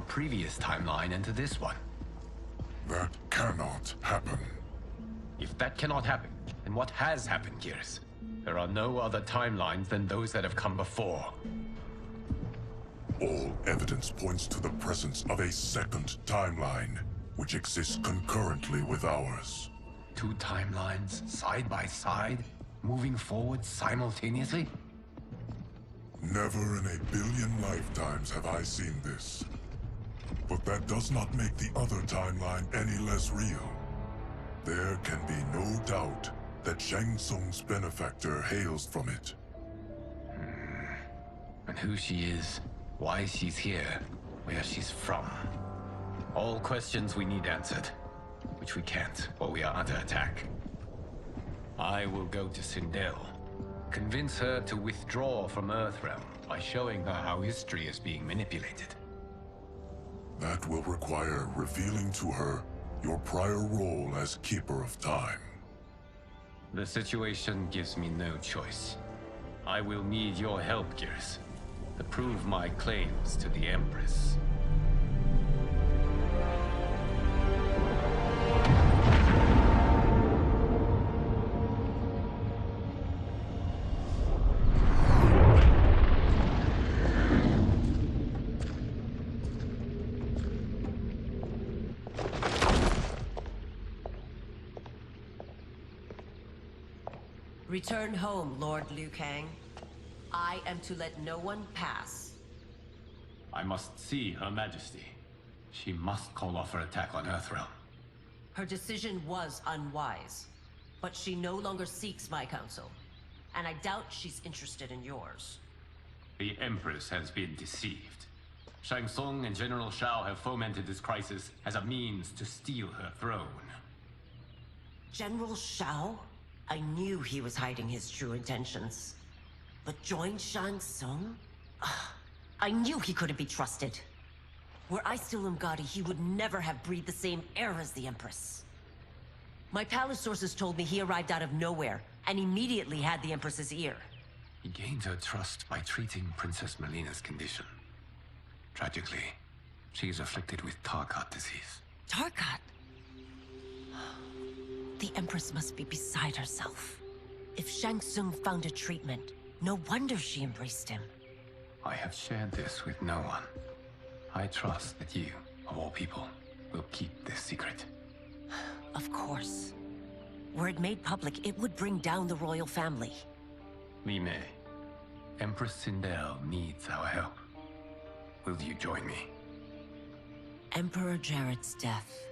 previous timeline into this one. That cannot happen. If that cannot happen, then what has happened, Gears? There are no other timelines than those that have come before. All evidence points to the presence of a second timeline, which exists concurrently with ours. Two timelines, side by side, moving forward simultaneously? Never in a billion lifetimes have I seen this. But that does not make the other timeline any less real. There can be no doubt that Shang Tsung's benefactor hails from it. And who she is, why she's here, where she's from. All questions we need answered, which we can't, or we are under attack. I will go to Sindel, convince her to withdraw from Earthrealm by showing her how history is being manipulated. That will require revealing to her your prior role as Keeper of Time. The situation gives me no choice. I will need your help, Gears, to prove my claims to the Empress. Return home, Lord Liu Kang. I am to let no one pass. I must see Her Majesty. She must call off her attack on Earthrealm. Her decision was unwise, but she no longer seeks my counsel, and I doubt she's interested in yours. The Empress has been deceived. Shang Tsung and General Shao have fomented this crisis as a means to steal her throne. General Shao? I knew he was hiding his true intentions. But join Shang Tsung? I knew he couldn't be trusted. Were I still Umgadi, he would never have breathed the same air as the Empress. My palace sources told me he arrived out of nowhere, and immediately had the Empress's ear. He gained her trust by treating Princess Melina's condition. Tragically, she is afflicted with Tarkat disease. Tarkat? The Empress must be beside herself. If Shang Tsung found a treatment, no wonder she embraced him. I have shared this with no one. I trust that you, of all people, will keep this secret. Of course. Were it made public, it would bring down the royal family. Li Mei, Empress Sindel needs our help. Will you join me? Emperor Jarrett's death,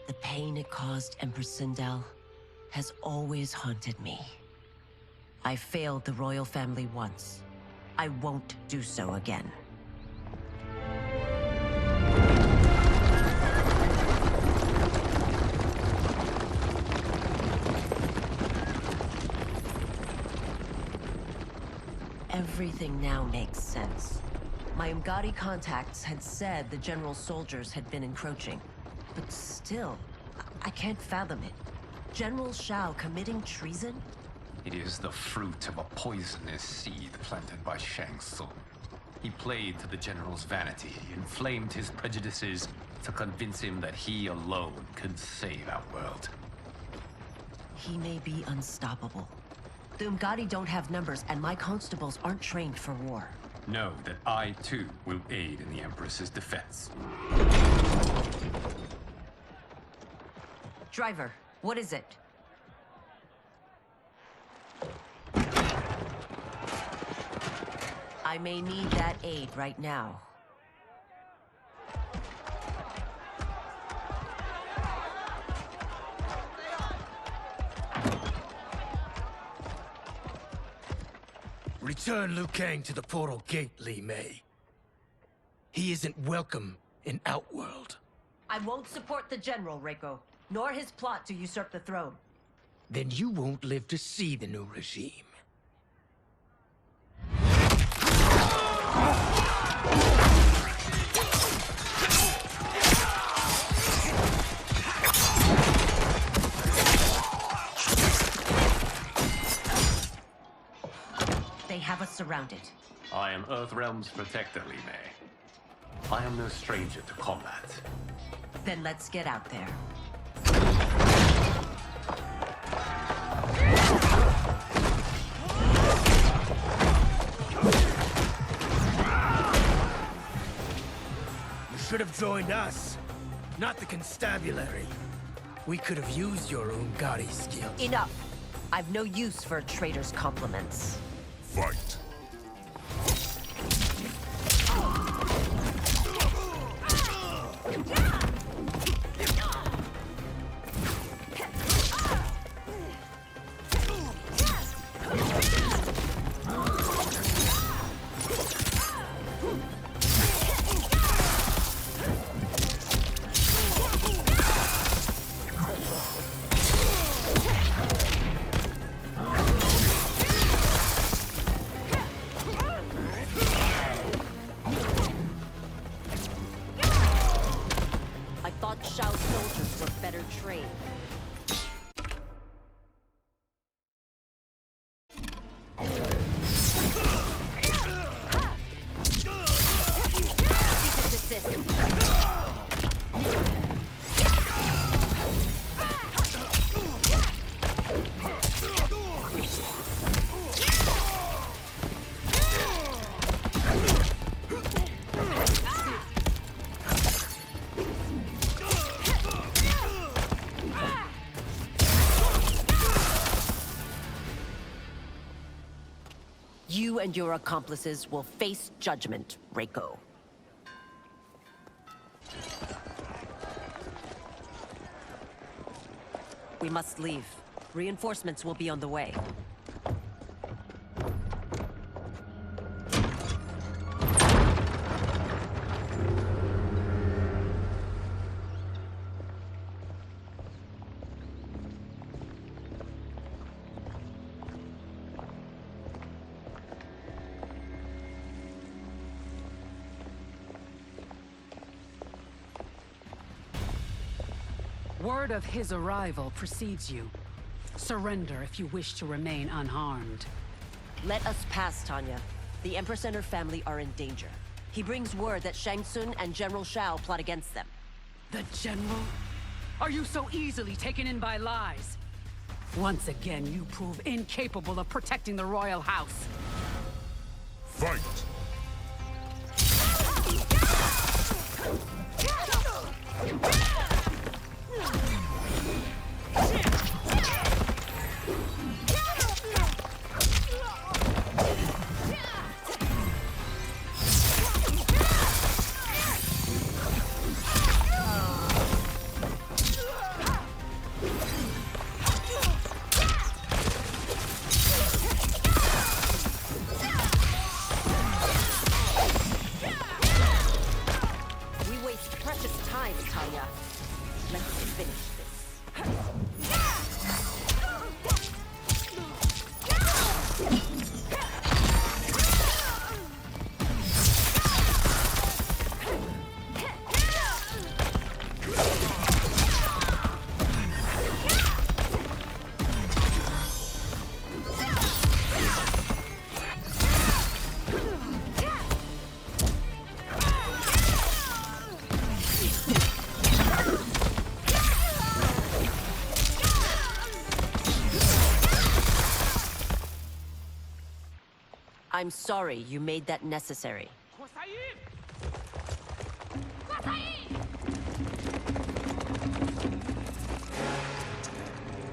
the pain it caused Empress Sindel, has always haunted me. I failed the royal family once. I won't do so again. Everything now makes sense. My Umgadi contacts had said the general's soldiers had been encroaching. But still, I can't fathom it. General Shao committing treason? It is the fruit of a poisonous seed planted by Shang Tsung. He played to the general's vanity, inflamed his prejudices to convince him that he alone could save our world. He may be unstoppable. The Umgadi don't have numbers, and my constables aren't trained for war. Know that I, too, will aid in the Empress's defense. Driver, what is it? I may need that aid right now. Return Liu Kang to the portal gate, Li Mei. He isn't welcome in Outworld. I won't support the General, Reiko, nor his plot to usurp the throne. Then you won't live to see the new regime. They have us surrounded. I am Earthrealm's protector, Li Mei. I am no stranger to combat. Then let's get out there. You should have joined us, not the constabulary. We could have used your Ungari skills. Enough! I've no use for a traitor's compliments. Fight. I thought Shao's soldiers were better trained. You and your accomplices will face judgment, Reiko. We must leave. Reinforcements will be on the way. Word of his arrival precedes you. Surrender if you wish to remain unharmed. Let us pass, Tanya. The Empress and her family are in danger. He brings word that Shang Tsung and General Shao plot against them. The General? Are you so easily taken in by lies? Once again, you prove incapable of protecting the royal house. Fight! I'm sorry you made that necessary.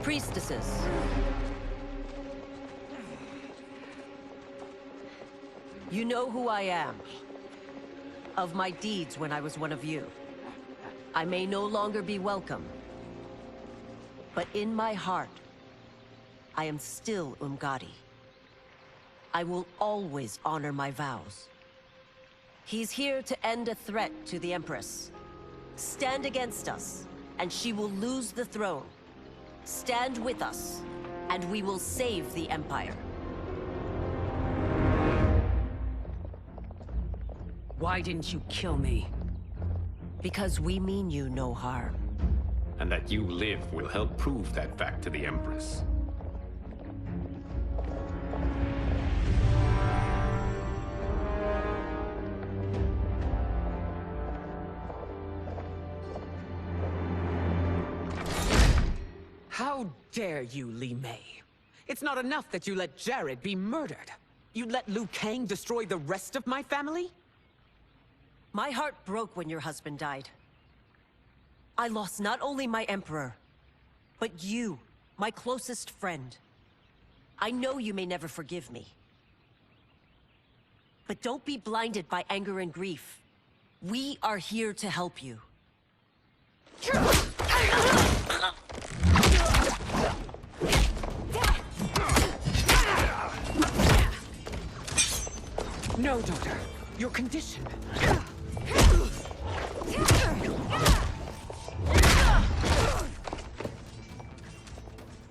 Priestesses. You know who I am. Of my deeds when I was one of you. I may no longer be welcome. But in my heart, I am still Umgadi. I will always honor my vows. He's here to end a threat to the Empress. Stand against us, and she will lose the throne. Stand with us, and we will save the Empire. Why didn't you kill me? Because we mean you no harm. And that you live will help prove that fact to the Empress. How dare you, Li Mei? It's not enough that you let Jared be murdered. You'd let Liu Kang destroy the rest of my family? My heart broke when your husband died. I lost not only my emperor, but you, my closest friend. I know you may never forgive me. But don't be blinded by anger and grief. We are here to help you. No, daughter. Your condition.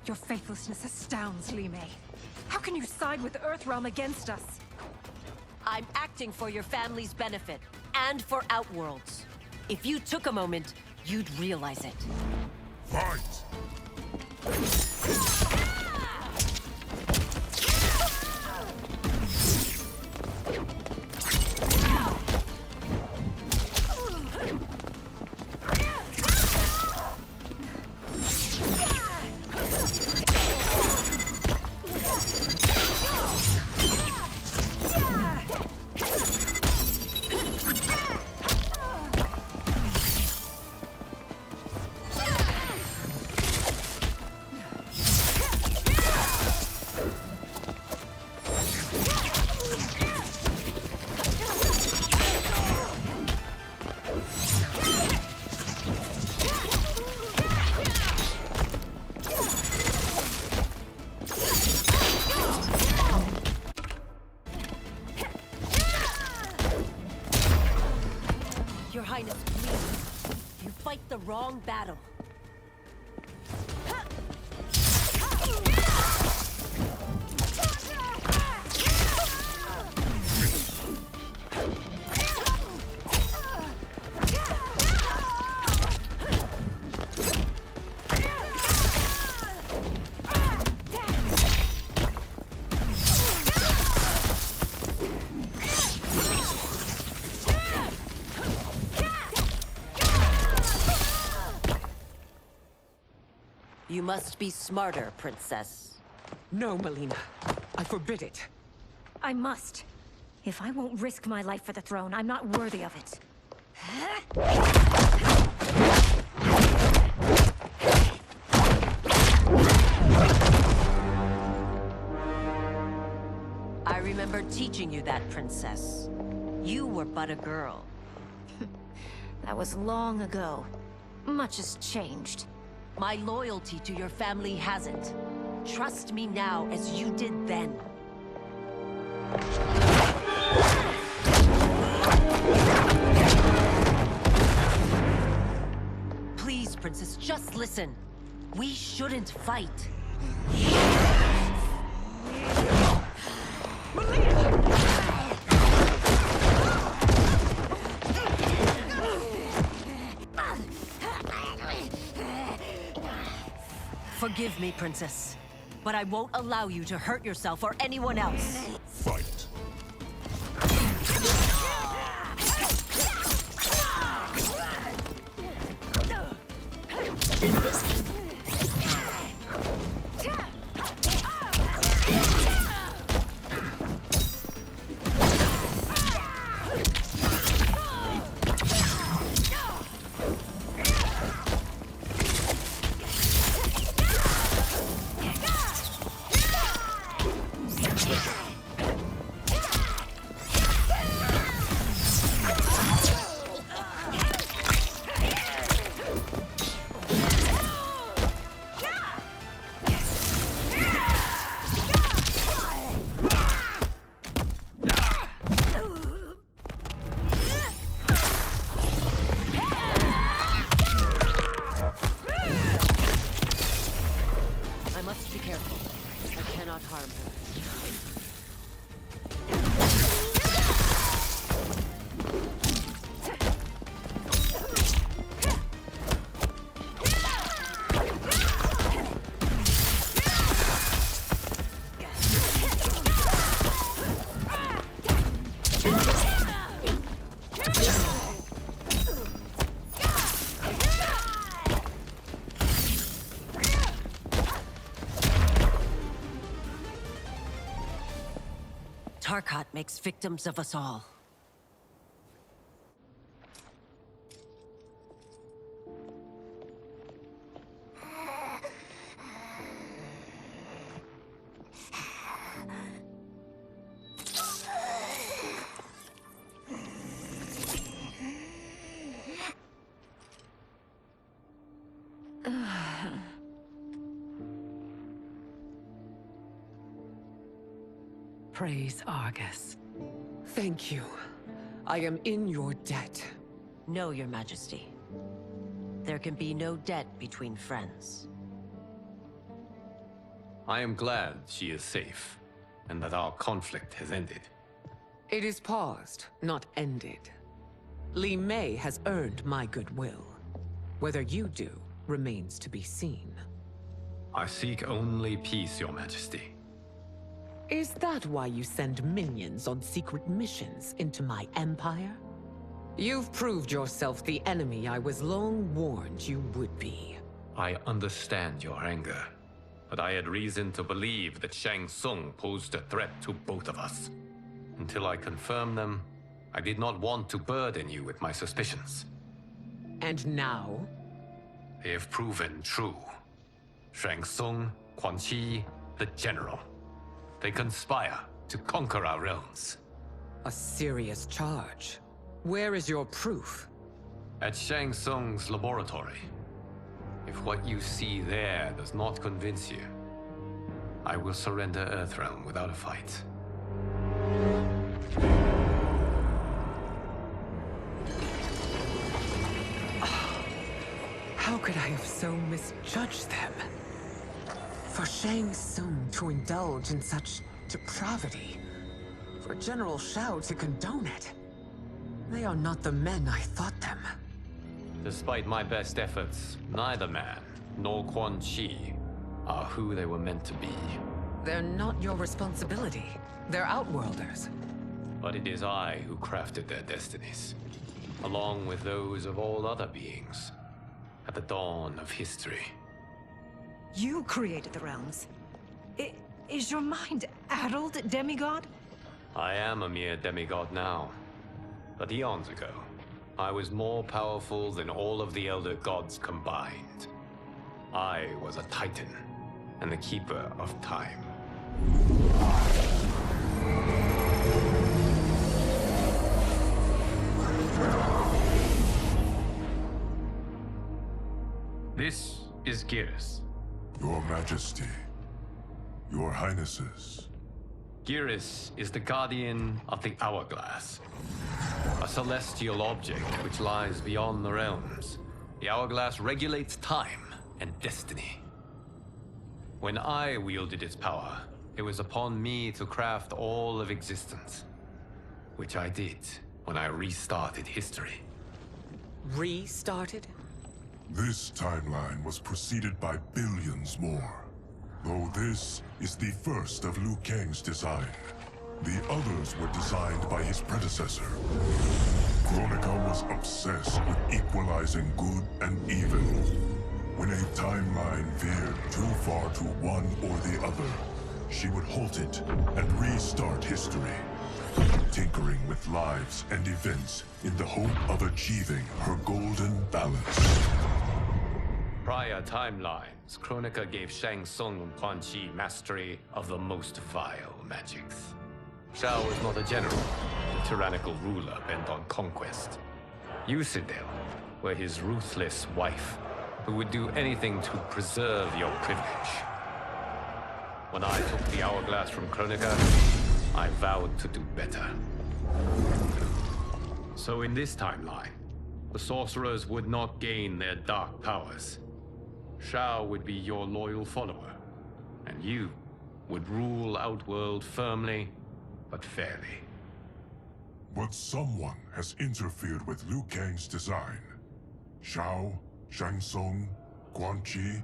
Your faithlessness astounds, Li Mei. How can you side with Earthrealm against us? I'm acting for your family's benefit, and for Outworld's. If you took a moment, you'd realize it. Fight! Your Highness, please. You fight the wrong battle. You must be smarter, Princess. No, Melina. I forbid it. I must. If I won't risk my life for the throne, I'm not worthy of it. I remember teaching you that, Princess. You were but a girl. That was long ago. Much has changed. My loyalty to your family hasn't. Trust me now as you did then. Please, Princess, just listen. We shouldn't fight. Forgive me, Princess, but I won't allow you to hurt yourself or anyone else. Fight! Tarkat makes victims of us all. Praise Argus. Thank you. I am in your debt. No, Your Majesty. There can be no debt between friends. I am glad she is safe, and that our conflict has ended. It is paused, not ended. Li Mei has earned my goodwill. Whether you do remains to be seen. I seek only peace, Your Majesty. Is that why you send minions on secret missions into my empire? You've proved yourself the enemy I was long warned you would be. I understand your anger, but I had reason to believe that Shang Tsung posed a threat to both of us. Until I confirmed them, I did not want to burden you with my suspicions. And now? They have proven true. Shang Tsung, Quan Chi, the General. They conspire to conquer our realms. A serious charge. Where is your proof? At Shang Tsung's laboratory. If what you see there does not convince you, I will surrender Earthrealm without a fight. How could I have so misjudged them? For Shang Tsung to indulge in such depravity, for General Shao to condone it, they are not the men I thought them. Despite my best efforts, neither man nor Quan Chi are who they were meant to be. They're not your responsibility. They're Outworlders. But it is I who crafted their destinies, along with those of all other beings, at the dawn of history. You created the realms. Is your mind addled, demigod? I am a mere demigod now, but eons ago, I was more powerful than all of the Elder Gods combined. I was a Titan, and the Keeper of Time. This is Geras. Your Majesty, Your Highnesses. Geras is the guardian of the Hourglass, a celestial object which lies beyond the realms. The Hourglass regulates time and destiny. When I wielded its power, it was upon me to craft all of existence, which I did when I restarted history. Restarted? This timeline was preceded by billions more. Though this is the first of Liu Kang's design. The others were designed by his predecessor. Kronika was obsessed with equalizing good and evil. When a timeline veered too far to one or the other, she would halt it and restart history, tinkering with lives and events in the hope of achieving her golden balance. Prior timelines, Kronika gave Shang Tsung and Quan Chi mastery of the most vile magics. Shao was not a general, a tyrannical ruler bent on conquest. You, Sindel, were his ruthless wife, who would do anything to preserve your privilege. When I took the Hourglass from Kronika, I vowed to do better. So in this timeline, the sorcerers would not gain their dark powers. Shao would be your loyal follower, and you would rule Outworld firmly, but fairly. But someone has interfered with Liu Kang's design. Shao, Shang Tsung, Quan Chi,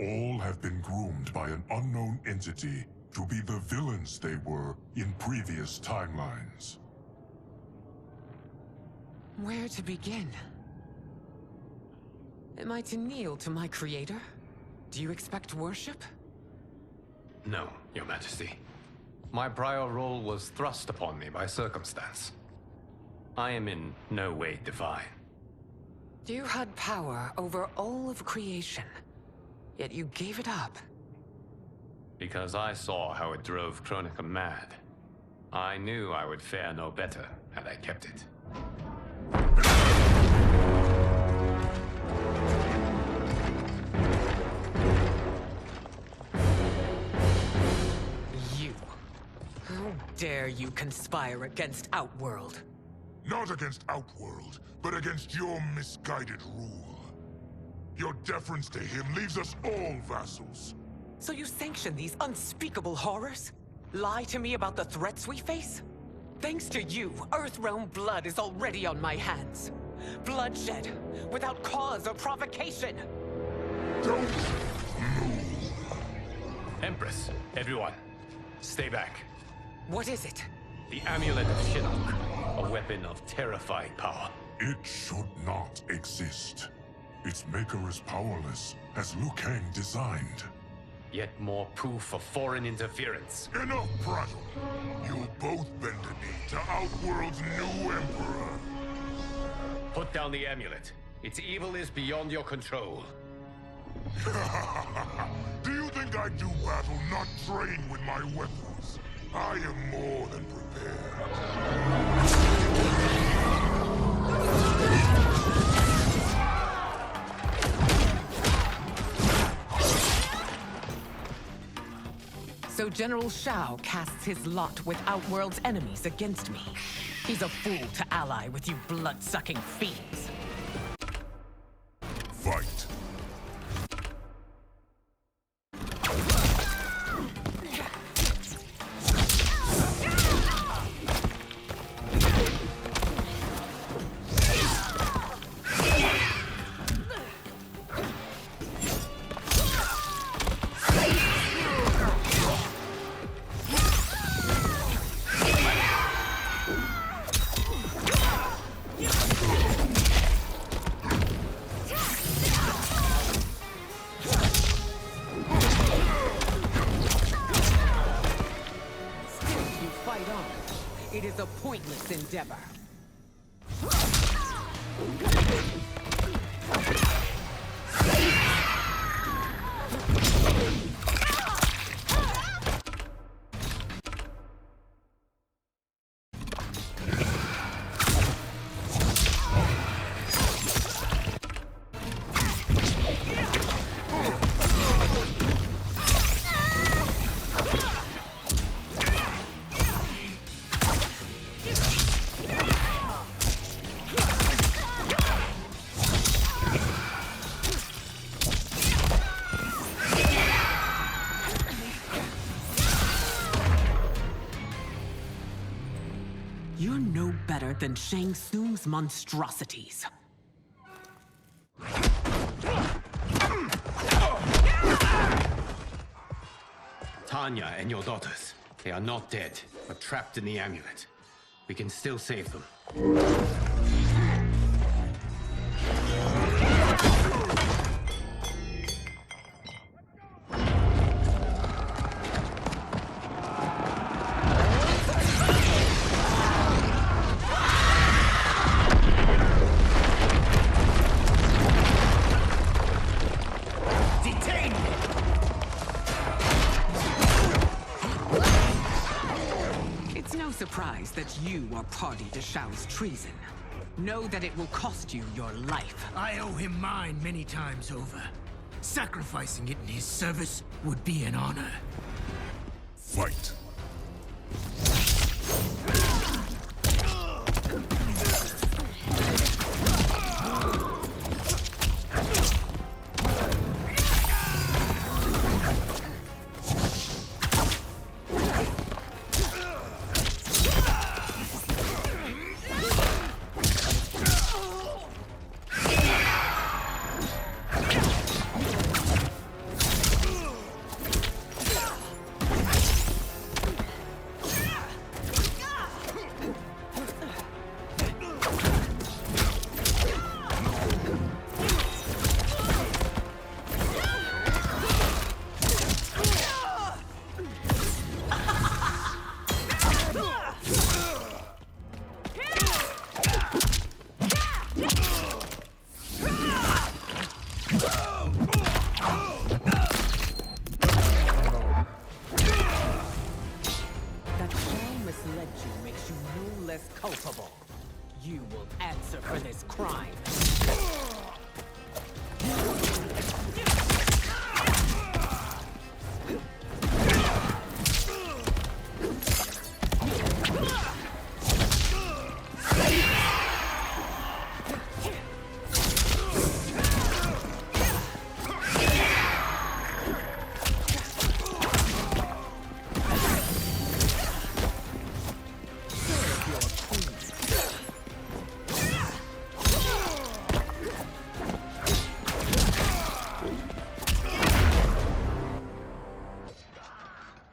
all have been groomed by an unknown entity to be the villains they were in previous timelines. Where to begin? Am I to kneel to my creator? Do you expect worship? No, Your Majesty. My prior role was thrust upon me by circumstance. I am in no way divine. You had power over all of creation, yet you gave it up. Because I saw how it drove Kronika mad. I knew I would fare no better had I kept it. You. How dare you conspire against Outworld? Not against Outworld, but against your misguided rule. Your deference to him leaves us all vassals. So you sanction these unspeakable horrors? Lie to me about the threats we face? Thanks to you, Earthrealm blood is already on my hands. Bloodshed, without cause or provocation. Don't move. Empress, everyone, stay back. What is it? The Amulet of Shinnok, a weapon of terrifying power. It should not exist. Its maker is powerless, as Liu Kang designed. Yet more proof of foreign interference. Enough prattle. You'll both bend a knee to Outworld's new emperor. Put down the amulet. Its evil is beyond your control. Do you think I do battle not trained with my weapons? I am more than prepared. So General Shao casts his lot with Outworld's enemies against me. He's a fool to ally with you blood-sucking fiends. Fight. It is a pointless endeavor. You're no better than Shang Tsung's monstrosities. Tanya and your daughters. They are not dead, but trapped in the amulet. We can still save them. Surprised that you are party to Shao's treason. Know that it will cost you your life. I owe him mine many times over. Sacrificing it in his service would be an honor. Fight.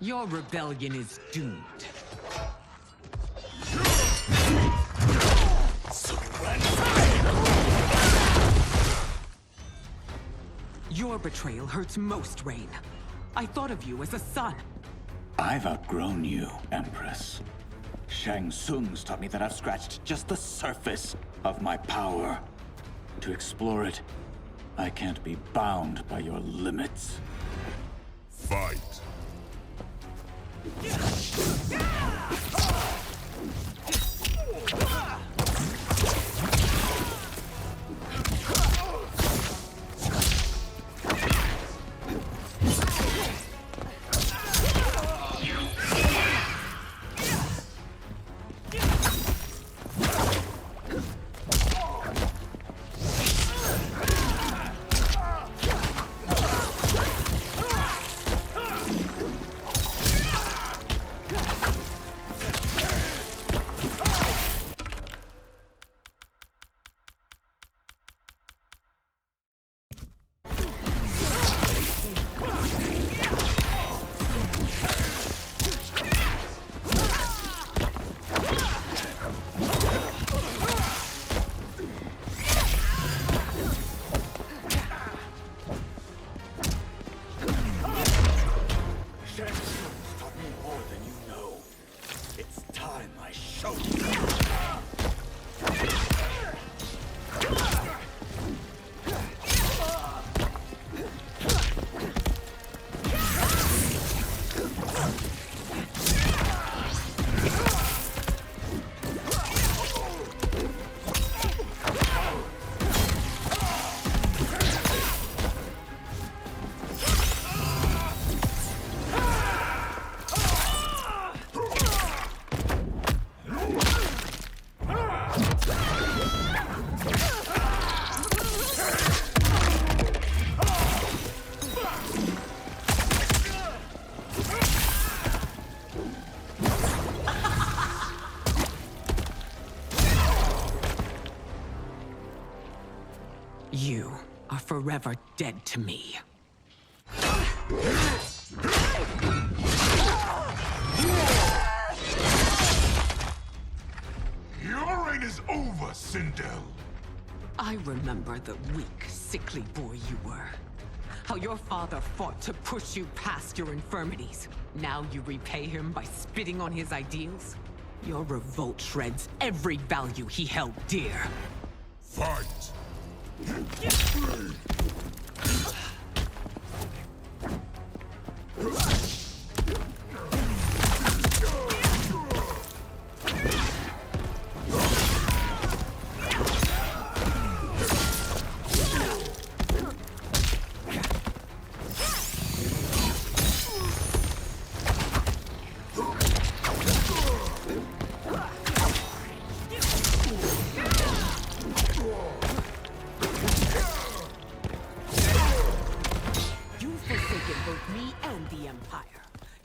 Your rebellion is doomed. Your betrayal hurts most, Rain. I thought of you as a son. I've outgrown you, Empress. Shang Tsung's taught me that I've scratched just the surface of my power. To explore it, I can't be bound by your limits. Fight! You are forever dead to me. Your reign is over, Sindel! I remember the weak, sickly boy you were. How your father fought to push you past your infirmities. Now you repay him by spitting on his ideals? Your revolt shreds every value he held dear. Fight!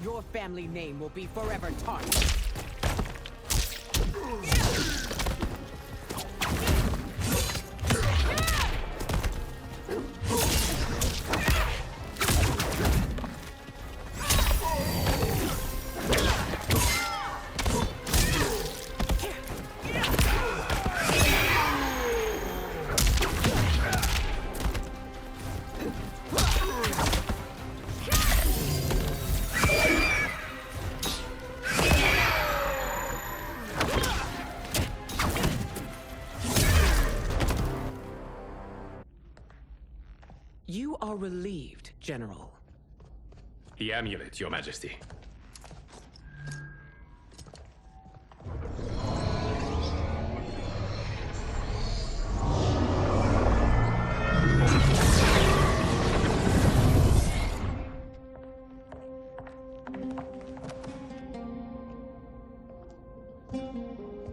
Your family name will be forever tarnished. You are relieved, General. The amulet, Your Majesty.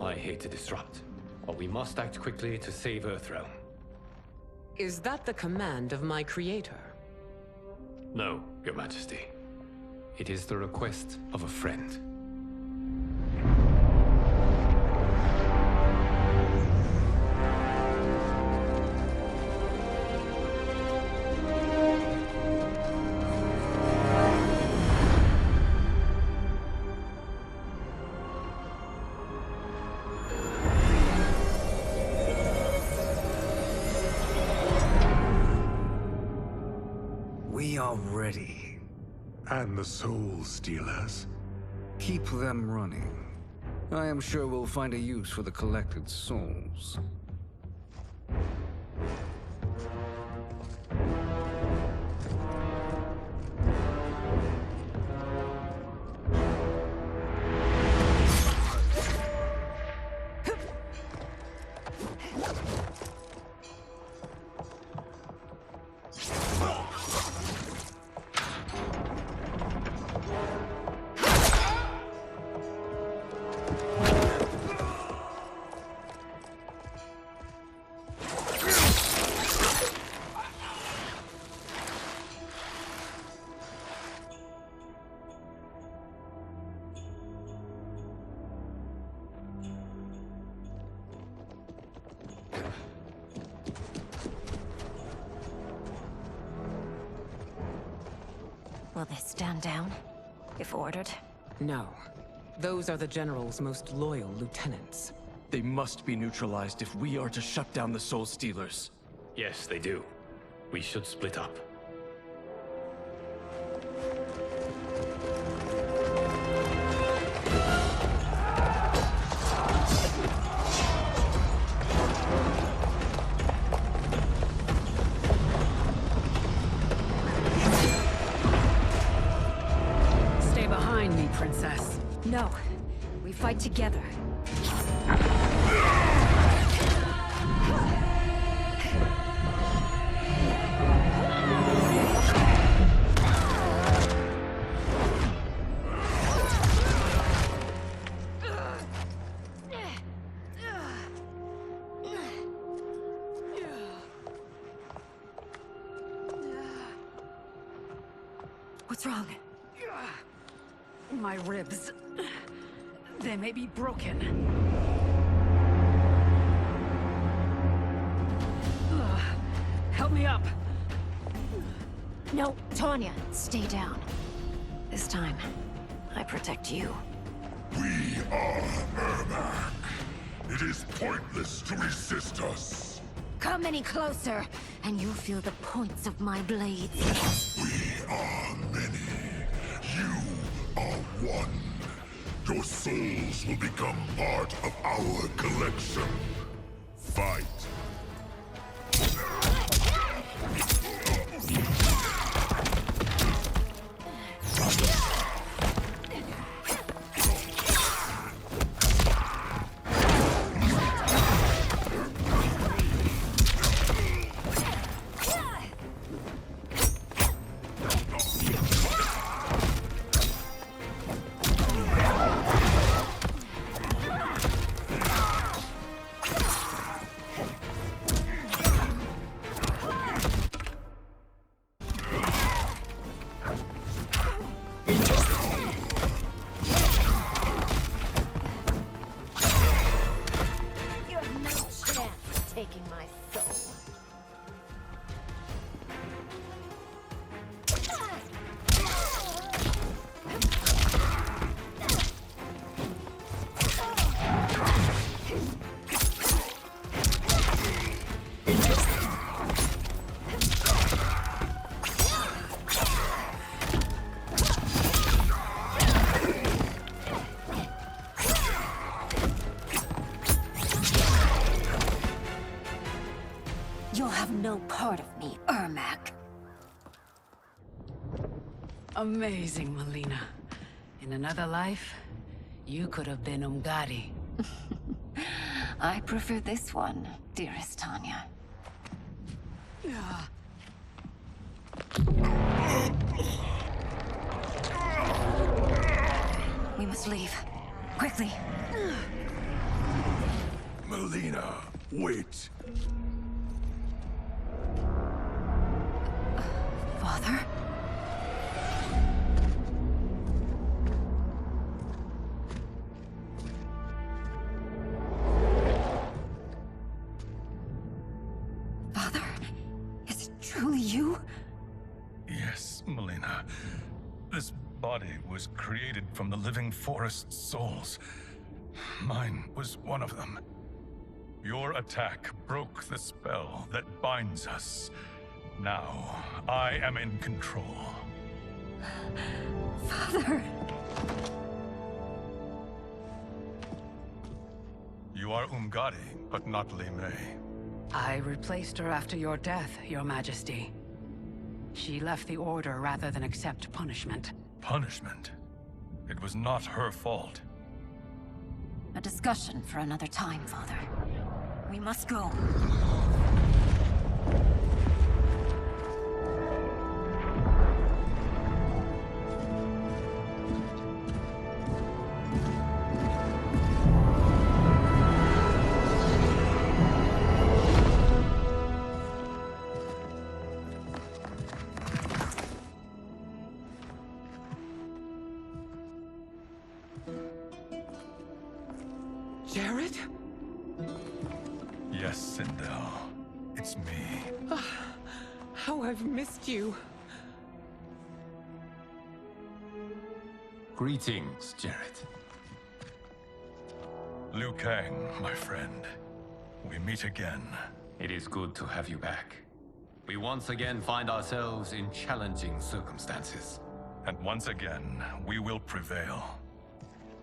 I hate to disrupt, but we must act quickly to save Earthrealm. Is that the command of my creator? No, Your Majesty. It is the request of a friend. already. And the Soul Stealers? Keep them running. I am sure we'll find a use for the collected souls. Will they stand down, if ordered? No. Those are the General's most loyal lieutenants. They must be neutralized if we are to shut down the Soul Stealers. Yes, they do. We should split up. Stay behind me, Princess. No. We fight together. What's wrong? My ribs. They may be broken. Ugh. Help me up. No, Tanya, stay down. This time, I protect you. We are Ermac. It is pointless to resist us. Come any closer, and you'll feel the points of my blades. We are many. You are one. Your souls will become part of our collection. Fight. You have no chance of taking my soul. You'll have no part of me, Ermac. Amazing, Melina. In another life, you could have been Umgadi. I prefer this one, dearest Tanya. We must leave. Quickly. Melina, wait. Father? Father? Is it truly you? Yes, Melina. This body was created from the living forest's souls. Mine was one of them. Your attack broke the spell that binds us. Now, I am in control. Father! You are Umgadi, but not Li Mei. I replaced her after your death, Your Majesty. She left the Order rather than accept punishment. Punishment? It was not her fault. A discussion for another time, Father. We must go. Jared? Yes, Sindel. It's me. How I've missed you. Greetings, Jared. Liu Kang, my friend. We meet again. It is good to have you back. We once again find ourselves in challenging circumstances. And once again, we will prevail.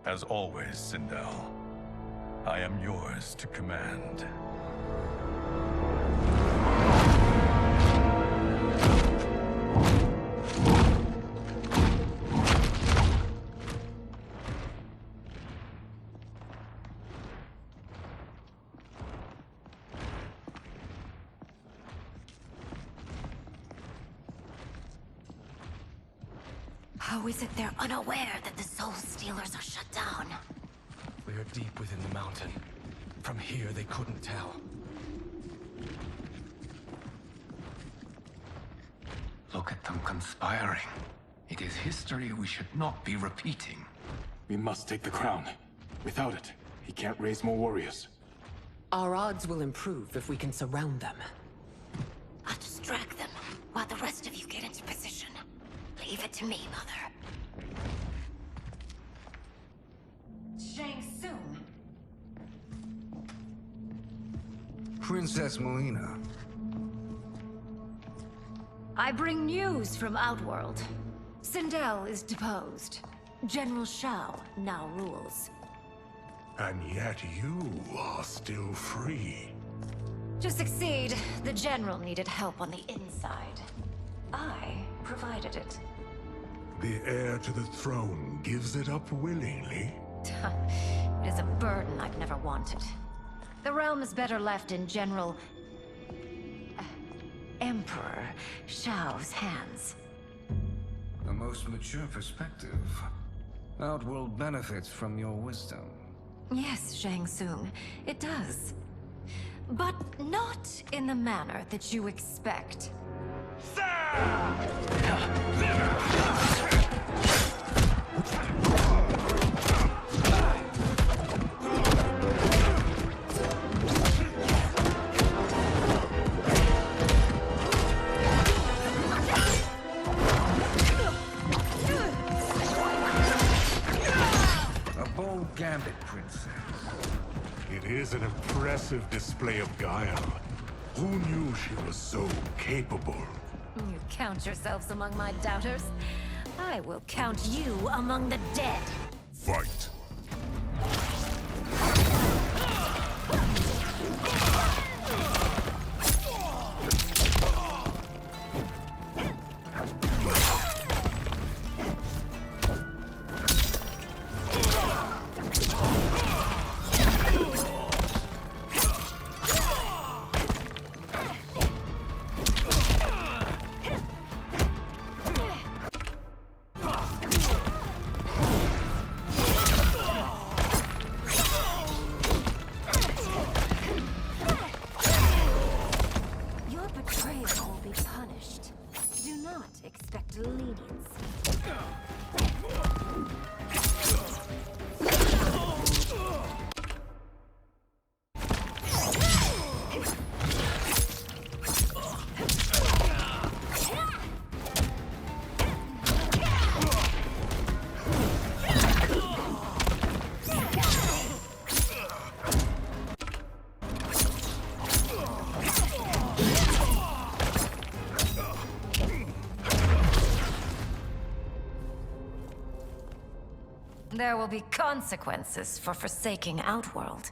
As always, Sindel, I am yours to command. How is it they're unaware that the Soul Stealers are shut down? We are deep within the mountain. From here, they couldn't tell. Look at them conspiring. It is history we should not be repeating. We must take the crown. Without it, he can't raise more warriors. Our odds will improve if we can surround them. I'll distract them while the rest of you get into position. Leave it to me, Mother. Shang Tsung. Princess Melina. I bring news from Outworld. Sindel is deposed. General Shao now rules. And yet you are still free. To succeed, the General needed help on the inside. I provided it. The heir to the throne gives it up willingly. It is a burden I've never wanted. The realm is better left in General... Emperor Shao's hands. A most mature perspective. Outworld benefits from your wisdom. Yes, Shang Tsung, it does. But not in the manner that you expect. A bold gambit, princess. It is an impressive display of guile. Who knew she was so capable? You count yourselves among my doubters. I will count you among the dead. Fight. Your betrayal will be punished. Do not expect leniency. There will be consequences for forsaking Outworld.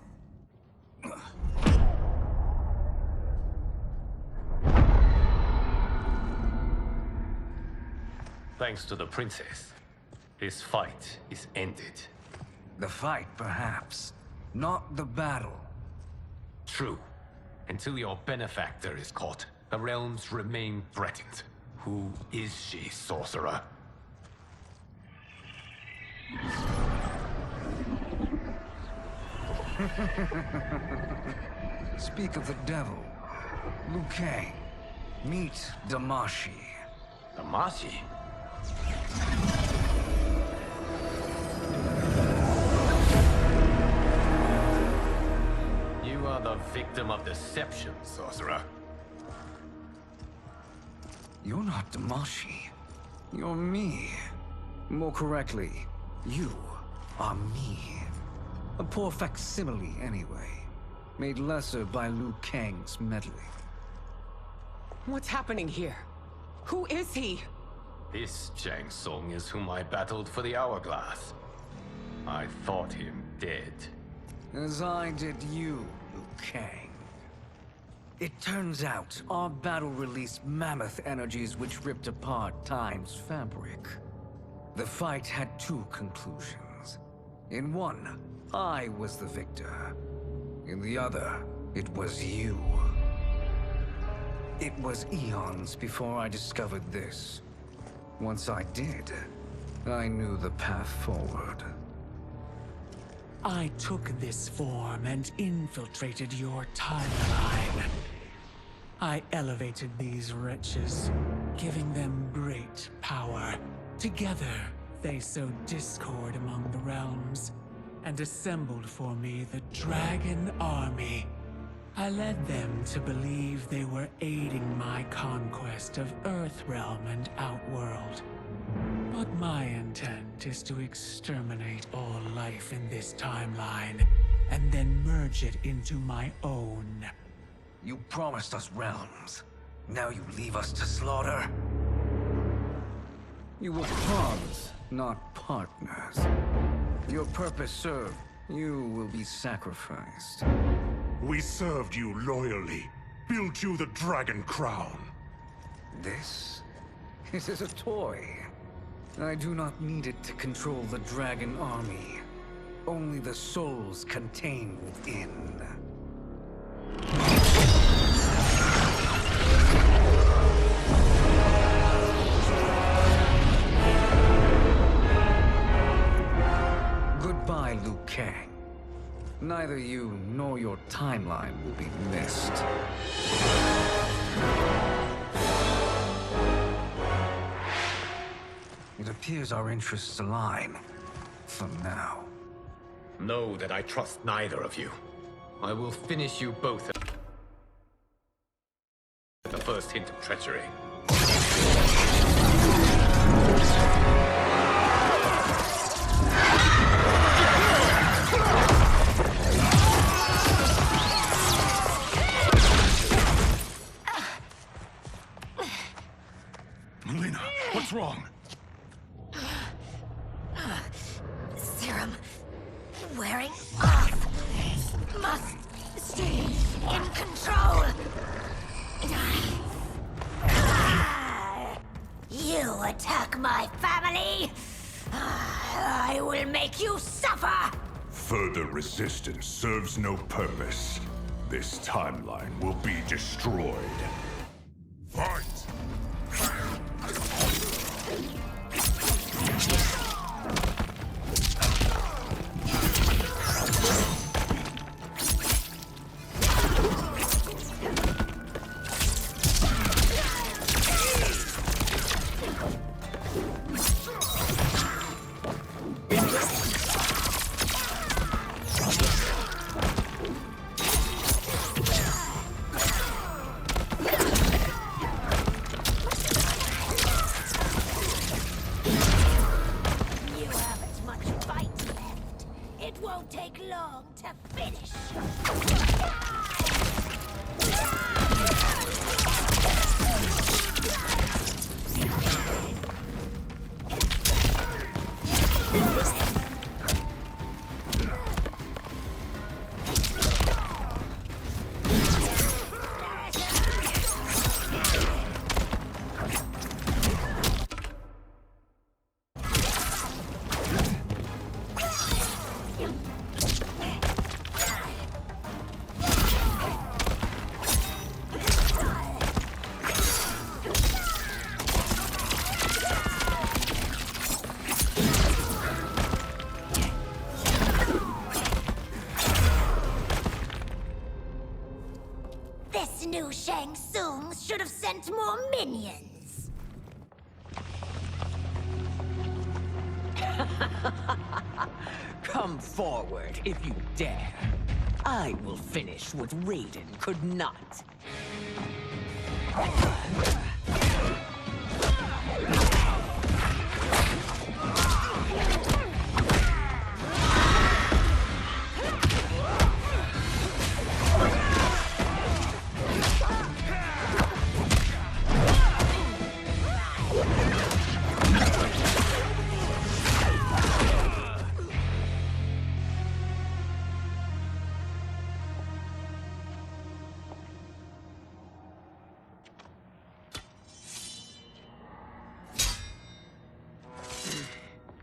Thanks to the princess, this fight is ended. The fight, perhaps. Not the battle. True. Until your benefactor is caught, the realms remain threatened. Who is she, sorcerer? Speak of the devil. Liu Kang. Meet Damashi. Damashi? You are the victim of deception, sorcerer. You're not Damashi. You're me. More correctly, you are me. A poor facsimile, anyway. Made lesser by Liu Kang's meddling. What's happening here? Who is he? This Shang Tsung is whom I battled for the Hourglass. I thought him dead. As I did you, Liu Kang. It turns out our battle released mammoth energies which ripped apart time's fabric. The fight had two conclusions. In one, I was the victor. In the other, it was you. It was eons before I discovered this. Once I did, I knew the path forward. I took this form and infiltrated your timeline. I elevated these wretches, giving them great power. Together, they sowed discord among the realms, and assembled for me the Dragon Army. I led them to believe they were aiding my conquest of Earthrealm and Outworld. But my intent is to exterminate all life in this timeline, and then merge it into my own. You promised us realms. Now you leave us to slaughter? You were pawns, not partners. Your purpose served. You will be sacrificed. We served you loyally, built you the Dragon Crown. This is a toy. I do not need it to control the Dragon Army. Only the souls contained within. Goodbye, Liu Kang. Neither you nor your timeline will be missed. It appears our interests align. For now. Know that I trust neither of you. I will finish you both at the first hint of treachery. Melina, what's wrong? Serum wearing off. Must stay in control. You attack my family. I will make you suffer. Further resistance serves no purpose. This timeline will be destroyed. Fight! should have sent more minions. Come forward if you dare. I will finish what Raiden could not.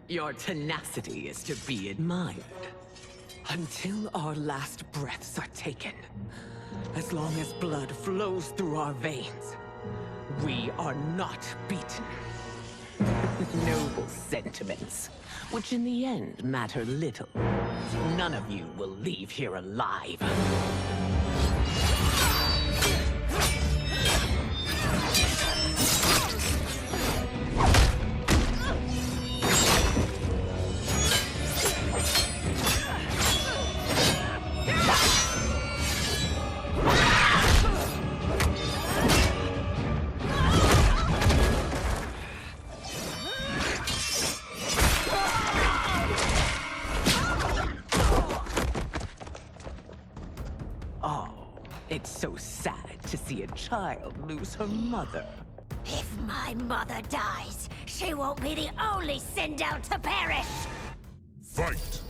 Your tenacity is to be admired. Until our last breaths are taken, as long as blood flows through our veins, we are not beaten. Noble sentiments, which in the end matter little. None of you will leave here alive. It's so sad to see a child lose her mother. If my mother dies, she won't be the only Sindel to perish! Fight!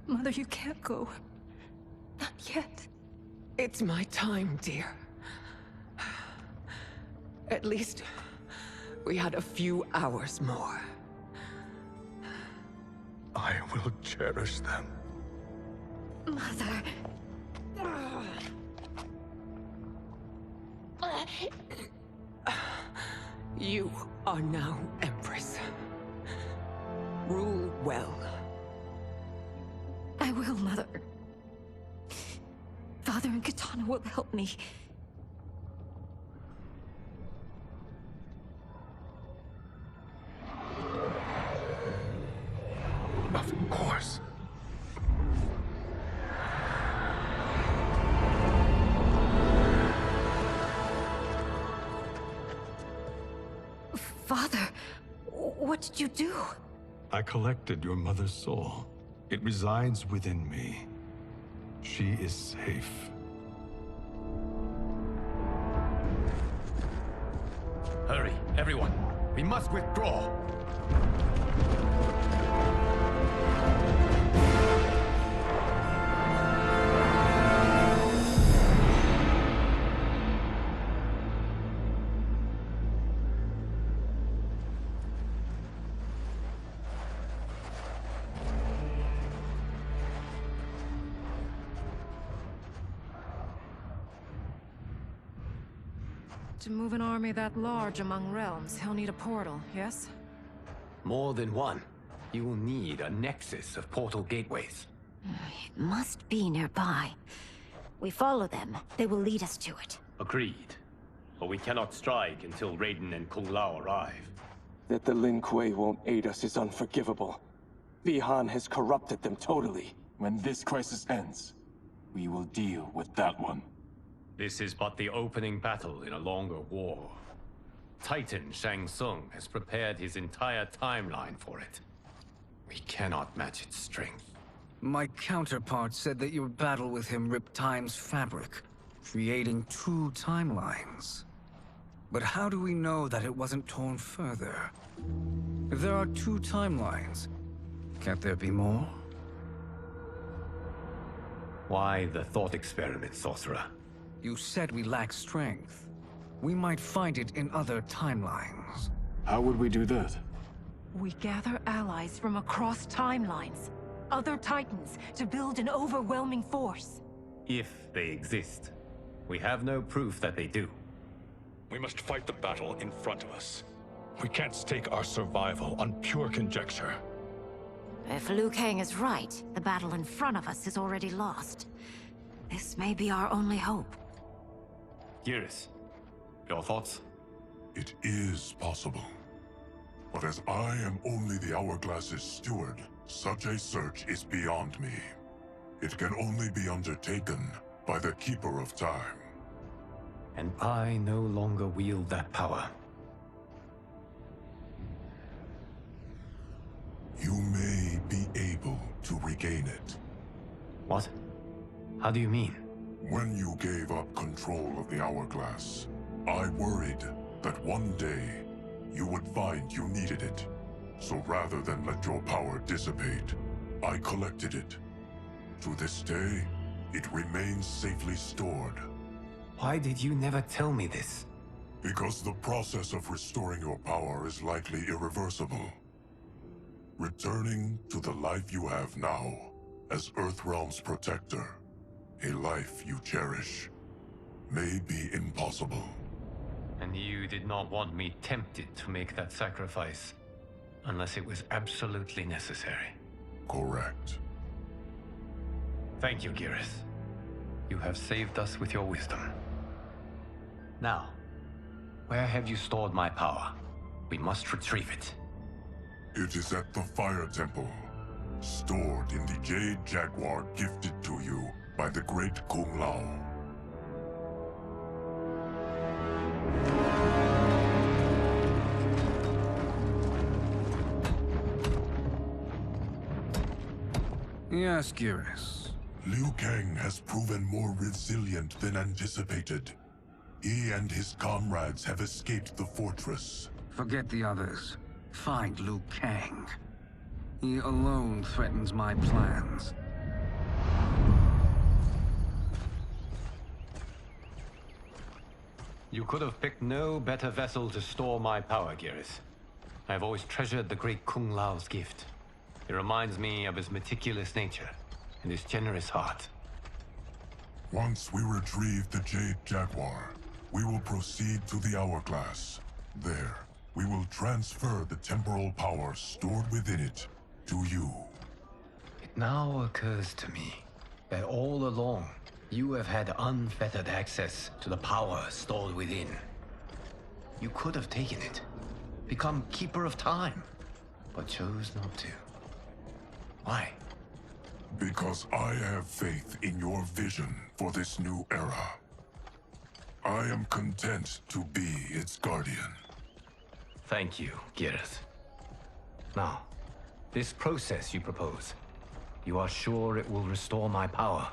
Mother, you can't go. Not yet. It's my time, dear. At least, we had a few hours more. I will cherish them. Mother... You are now Empress. Rule well. I will, Mother. Father and Katana will help me. Of course. Father, what did you do? I collected your mother's soul. It resides within me. She is safe. Hurry, everyone. We must withdraw. To move an army that large among realms, he'll need a portal, yes? More than one. You will need a nexus of portal gateways. It must be nearby. We follow them, they will lead us to it. Agreed. But we cannot strike until Raiden and Kung Lao arrive. That the Lin Kuei won't aid us is unforgivable. Bihan has corrupted them totally. When this crisis ends, we will deal with that one. This is but the opening battle in a longer war. Titan Shang Tsung has prepared his entire timeline for it. We cannot match its strength. My counterpart said that your battle with him ripped time's fabric, creating 2 timelines. But how do we know that it wasn't torn further? If there are 2 timelines, can't there be more? Why the thought experiment, Sorcerer? You said we lack strength. We might find it in other timelines. How would we do that? We gather allies from across timelines, other Titans, to build an overwhelming force. If they exist. We have no proof that they do. We must fight the battle in front of us. We can't stake our survival on pure conjecture. If Liu Kang is right, the battle in front of us is already lost. This may be our only hope. Geras, your thoughts? It is possible. But as I am only the Hourglass's steward, such a search is beyond me. It can only be undertaken by the Keeper of Time. And I no longer wield that power. You may be able to regain it. What? How do you mean? When you gave up control of the Hourglass, I worried that one day you would find you needed it. So rather than let your power dissipate, I collected it. To this day, it remains safely stored. Why did you never tell me this? Because the process of restoring your power is likely irreversible. Returning to the life you have now, as Earthrealm's protector, a life you cherish, may be impossible. And you did not want me tempted to make that sacrifice, unless it was absolutely necessary. Correct. Thank you, Geras. You have saved us with your wisdom. Now, where have you stored my power? We must retrieve it. It is at the Fire Temple, stored in the Jade Jaguar gifted to you by the great Kung Lao. Yes, Geras. Liu Kang has proven more resilient than anticipated. He and his comrades have escaped the fortress. Forget the others. Find Liu Kang. He alone threatens my plans. You could have picked no better vessel to store my power, Geras. I have always treasured the great Kung Lao's gift. It reminds me of his meticulous nature and his generous heart. Once we retrieve the Jade Jaguar, we will proceed to the Hourglass. There, we will transfer the temporal power stored within it to you. It now occurs to me that all along, you have had unfettered access to the power stored within. You could have taken it, become Keeper of Time, but chose not to. Why? Because I have faith in your vision for this new era. I am content to be its guardian. Thank you, Geras. Now, this process you propose, you are sure it will restore my power?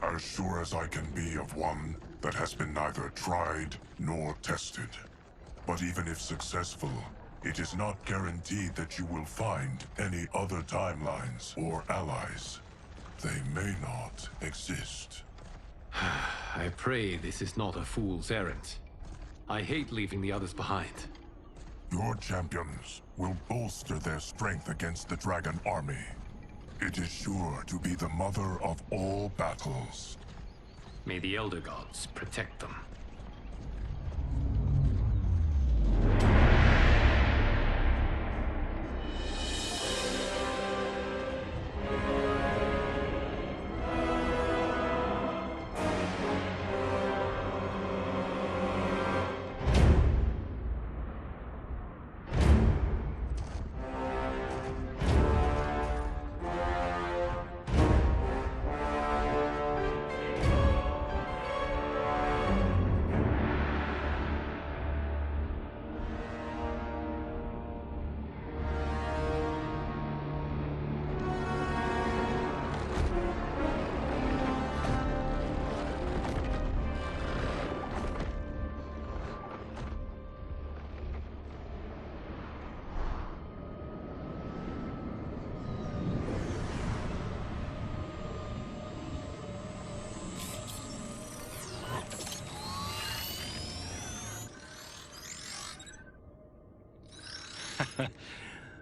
As sure as I can be of one that has been neither tried nor tested. But even if successful, it is not guaranteed that you will find any other timelines or allies. They may not exist. I pray this is not a fool's errand. I hate leaving the others behind. Your champions will bolster their strength against the Dragon Army. It is sure to be the mother of all battles. May the Elder Gods protect them.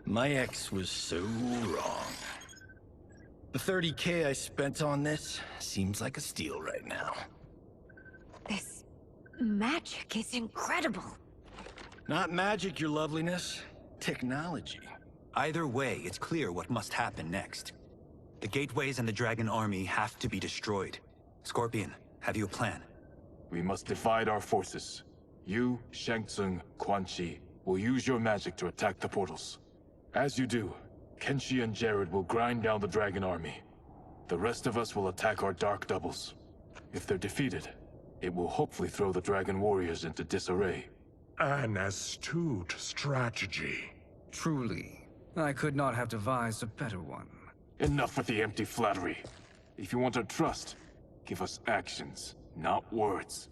My ex was so wrong. The 30K I spent on this seems like a steal right now. This magic is incredible. Not magic, your loveliness. Technology. Either way, it's clear what must happen next. The gateways and the Dragon Army have to be destroyed. Scorpion, have you a plan? We must divide our forces. You, Shang Tsung, Quan Chi, will use your magic to attack the portals. As you do, Kenshi and Jared will grind down the Dragon Army. The rest of us will attack our Dark Doubles. If they're defeated, it will hopefully throw the Dragon Warriors into disarray. An astute strategy. Truly, I could not have devised a better one. Enough with the empty flattery. If you want our trust, give us actions, not words.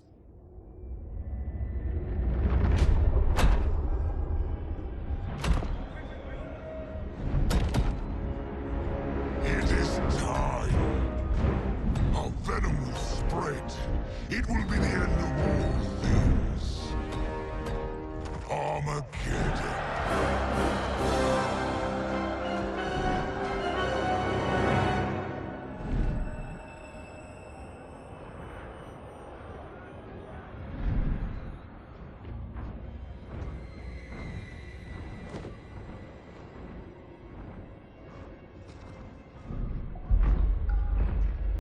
It is time. Our venom will spread. It will be the end of all things. Armageddon.